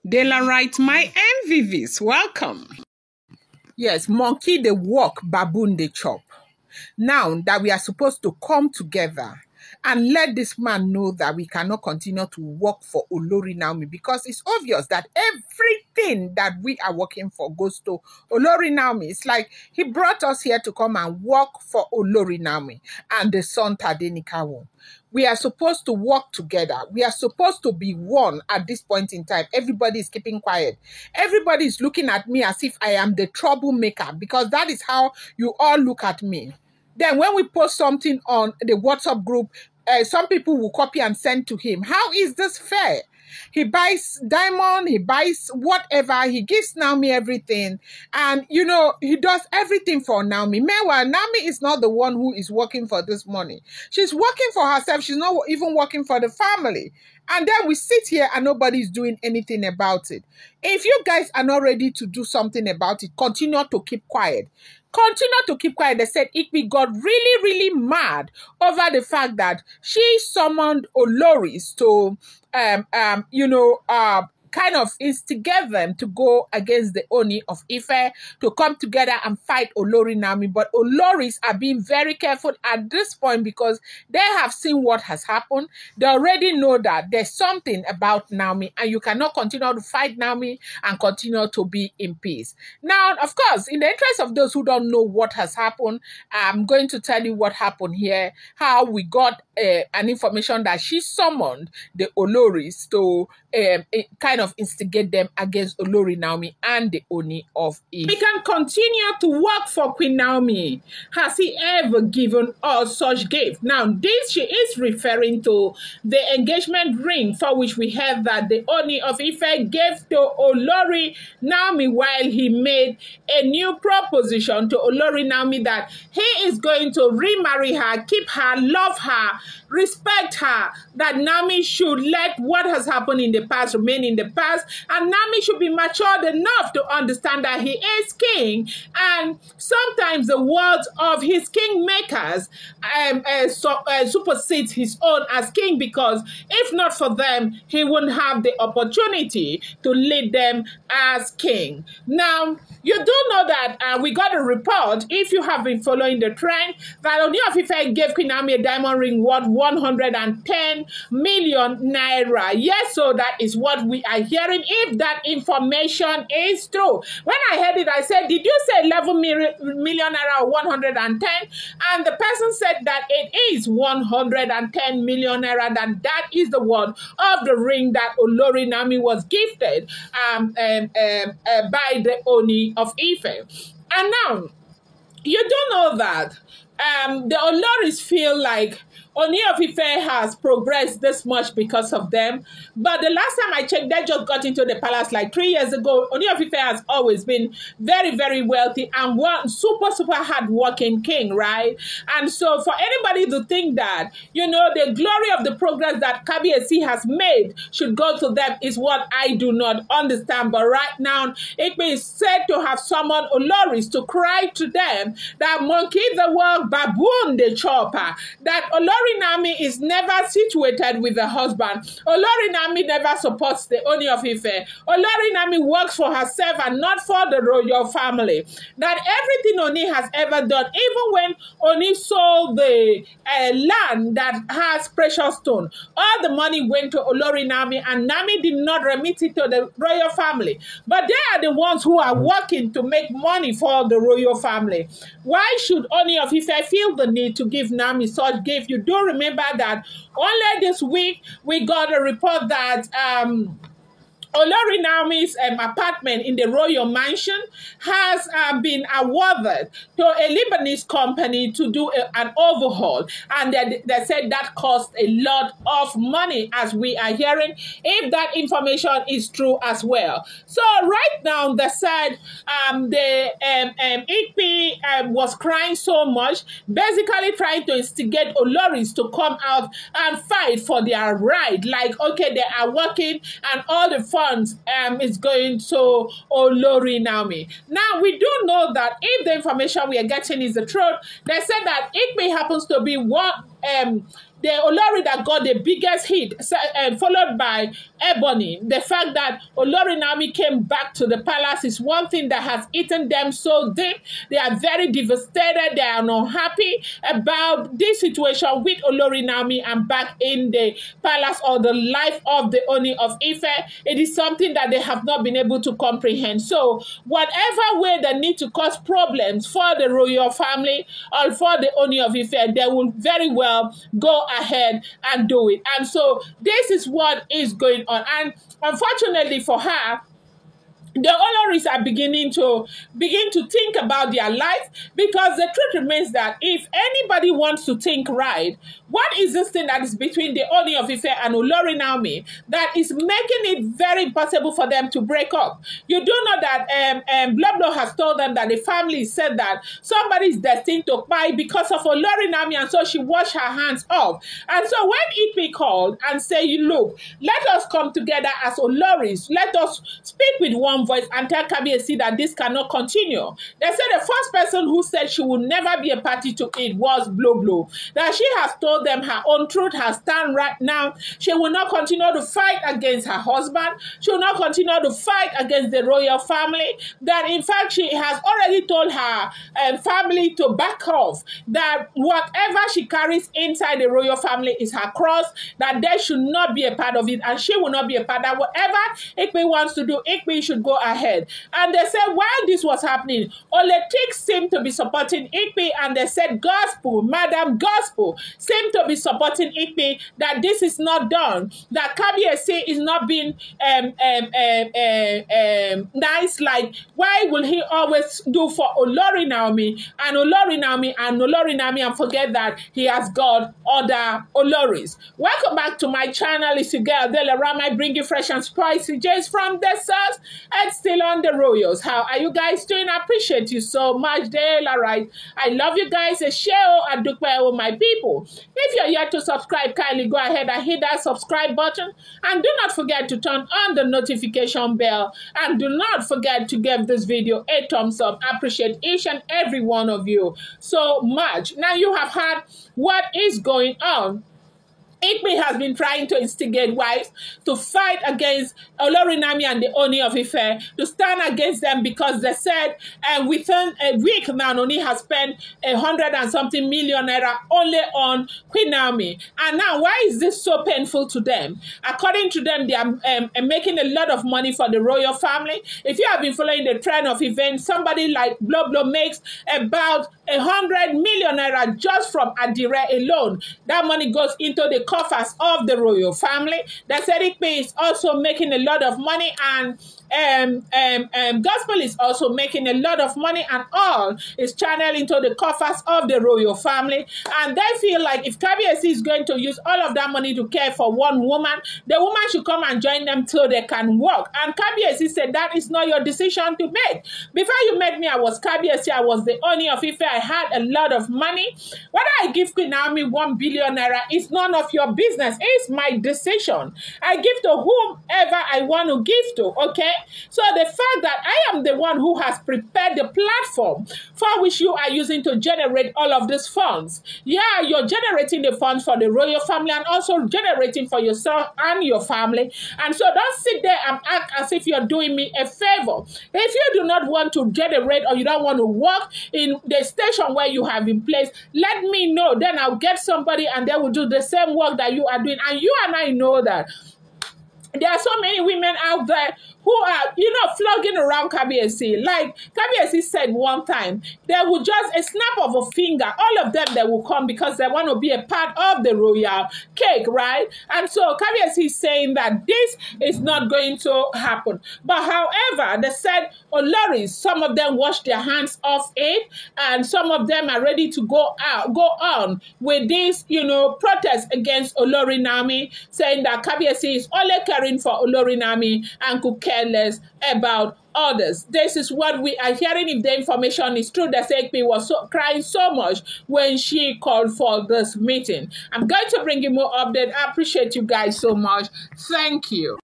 Daylight, my MVVs, welcome. Yes, monkey they walk, baboon they chop. Now that we are supposed to come together and let this man know that we cannot continue to work for Olori Naomi, because it's obvious that everything that we are working for goes to Olori Naomi. It's like he brought us here to come and work for Olori Naomi and the son Tadenikawo. We are supposed to work together. We are supposed to be one at this point in time. Everybody is keeping quiet. Everybody is looking at me as if I am the troublemaker, because that is how you all look at me. Then when we post something on the WhatsApp group, some people will copy and send to him. How is this fair? He buys diamond, he buys whatever, he gives Naomi everything. And, you know, he does everything for Naomi. Meanwhile, Naomi is not the one who is working for this money. She's working for herself. She's not even working for the family. And then we sit here and nobody's doing anything about it. If you guys are not ready to do something about it, continue to keep quiet. Continue to keep quiet. They said Igbi got really, really mad over the fact that she summoned Oloris to, kind of instigate them to go against the Ooni of Ife, to come together and fight Olori Naomi. But Oloris are being very careful at this point because they have seen what has happened. They already know that there's something about Naomi and you cannot continue to fight Naomi and continue to be in peace. Now, of course, in the interest of those who don't know what has happened, I'm going to tell you what happened here, how we got an information that she summoned the Oloris to kind of instigate them against Olori Naomi and the Ooni of Ife. We can continue to work for Queen Naomi. Has he ever given us such gift? Now, this she is referring to the engagement ring for which we heard that the Ooni of Ife gave to Olori Naomi while he made a new proposition to Olori Naomi that he is going to remarry her, keep her, love her, respect her, that Naomi should let what has happened in the past remain in the past, and Naomi should be matured enough to understand that he is king, and sometimes the words of his kingmakers supersedes his own as king, because if not for them, he wouldn't have the opportunity to lead them as king. Now, you do know that we got a report, if you have been following the trend, that Ooni of Ife gave Queen Naomi a diamond ring worth 110 million naira. Yes, so that is what we are hearing, if that information is true. When I heard it, I said, did you say 11 million naira or 110? And the person said that it is 110 million naira, that is the word of the ring that Olori Naomi was gifted by the Ooni of Ife. And now, you do know that the Oloris feel like Ooni of Ife has progressed this much because of them. But the last time I checked, they just got into the palace like 3 years ago. Ooni of Ife has always been very, very wealthy and one super hard-working king, right? And so for anybody to think that, you know, the glory of the progress that Kabiyesi has made should go to them is what I do not understand. But right now, Igbi is said to have summoned Oloris to cry to them that monkey the world, baboon the chopper, that Olori Naomi is never situated with a husband. Olori Naomi never supports the Ooni of Ife. Olori Naomi works for herself and not for the royal family. That everything Ooni has ever done, even when Ooni sold the land that has precious stone, all the money went to Olori Naomi, and Naomi did not remit it to the royal family. But they are the ones who are working to make money for the royal family. Why should Ooni of Ife feel the need to give Naomi such gift? You do remember that only this week we got a report that Olori Naomi's apartment in the royal mansion has been awarded to a Lebanese company to do an overhaul. And they said that cost a lot of money, as we are hearing, if that information is true as well. So right now, they said the Igbi was crying so much, basically trying to instigate Oloris to come out and fight for their right. Like, okay, they are working and all the funds is going to Olori Naomi. Now, we do know that if the information we are getting is the truth, they said that Igbi happens to be one the Olori that got the biggest hit, followed by Ebony. The fact that Olori Naomi came back to the palace is one thing that has eaten them so deep. They are very devastated. They are not happy about this situation with Olori Naomi and back in the palace or the life of the Ooni of Ife. It is something that they have not been able to comprehend. So whatever way they need to cause problems for the royal family or for the Ooni of Ife, they will very well go ahead and do it. And so this is what is going on. And unfortunately for her, the Oloris are beginning to think about their life, because the truth remains that if anybody wants to think right, what is this thing that is between the Ooni of Ife and Olori Naomi that is making it very impossible for them to break up? You do know that Blablo has told them that the family said that somebody is destined to die because of Olori Naomi, and so she washed her hands off. And so when Igbi called and said, look, let us come together as Oloris, let us speak with one voice and tell Kabiyesi that this cannot continue. They said the first person who said she would never be a party to it was Blablo. That she has told them her own truth, her stand right now. She will not continue to fight against her husband. She will not continue to fight against the royal family. That in fact, she has already told her family to back off. That whatever she carries inside the royal family is her cross. That they should not be a part of it, and she will not be a part. That whatever Igbi wants to do, Igbi should go ahead. And they said while this was happening, Oletik seemed to be supporting Igbi, and they said Gospel, Madam Gospel, seemed to be supporting Igbi, that this is not done, that Kabiyesi is not being nice. Like, why will he always do for Olori Naomi and Olori Naomi and Olori Naomi and forget that he has got other Oloris? Welcome back to my channel. It's your girl Dela Rama. I bring you fresh and spicy just from the source and still on the royals. How are you guys doing? I appreciate you so much, Dela. Right, I love you guys. A share and do with my people. If you're yet to subscribe, kindly go ahead and hit that subscribe button, and do not forget to turn on the notification bell, and do not forget to give this video a thumbs up. I appreciate each and every one of you so much. Now you have heard what is going on. Igbi has been trying to instigate wives to fight against Olori Naomi and the Ooni of Ife, to stand against them, because they said within a week now, Ooni has spent 100 and something million naira only on Queen Naomi. And now, why is this so painful to them? According to them, they are making a lot of money for the royal family. If you have been following the trend of events, somebody like Blablo makes about 100 million naira just from Adire alone. That money goes into the coffers of the royal family. The Igbi is also making a lot of money, and Gospel is also making a lot of money, and all is channeled into the coffers of the royal family. And they feel like if Kabiyesi is going to use all of that money to care for one woman, the woman should come and join them so they can work. And Kabiyesi said that is not your decision to make. Before you met me, I was Kabiyesi, I was the Ooni of Ife, I had a lot of money. Whether I give Queen Naomi 1 billion naira is none of your business. It's my decision. I give to whomever I want to give to, okay? So the fact that I am the one who has prepared the platform for which you are using to generate all of these funds. Yeah, you're generating the funds for the royal family and also generating for yourself and your family. And so don't sit there and act as if you're doing me a favor. If you do not want to generate, or you don't want to work in the station where you have in place, let me know. Then I'll get somebody and they will do the same work that you are doing. And you and I know that there are so many women out there who are, flogging around Kabiyesi. Like Kabiyesi said one time, they will just, a snap of a finger, all of them, they will come because they want to be a part of the royal cake, right? And so Kabiyesi is saying that this is not going to happen. But however, they said, Oloris, some of them wash their hands off it, and some of them are ready to go on with this, protest against Olori Naomi, saying that Kabiyesi is only caring for Olori Naomi and could care less about others. This is what we are hearing. If the information is true, the Igbi was crying so much when she called for this meeting. I'm going to bring you more update. I appreciate you guys so much. Thank you.